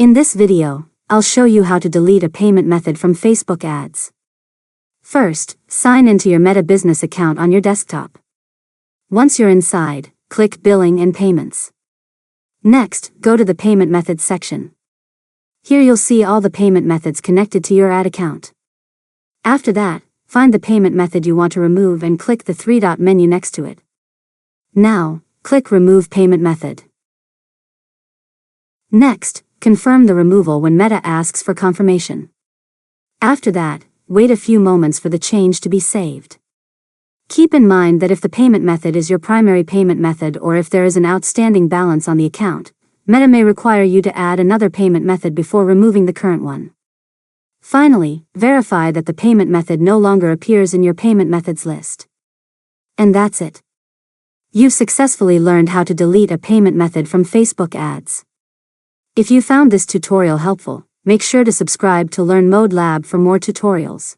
In this video, I'll show you how to delete a payment method from Facebook ads. First, sign into your Meta Business account on your desktop. Once you're inside, click Billing and Payments. Next, go to the Payment Methods section. Here you'll see all the payment methods connected to your ad account. After that, find the payment method you want to remove and click the three-dot menu next to it. Now, click Remove Payment Method. Next, confirm the removal when Meta asks for confirmation. After that, wait a few moments for the change to be saved. Keep in mind that if the payment method is your primary payment method or if there is an outstanding balance on the account, Meta may require you to add another payment method before removing the current one. Finally, verify that the payment method no longer appears in your payment methods list. And that's it. You've successfully learned how to delete a payment method from Facebook ads. If you found this tutorial helpful, make sure to subscribe to Learn Mode Lab for more tutorials.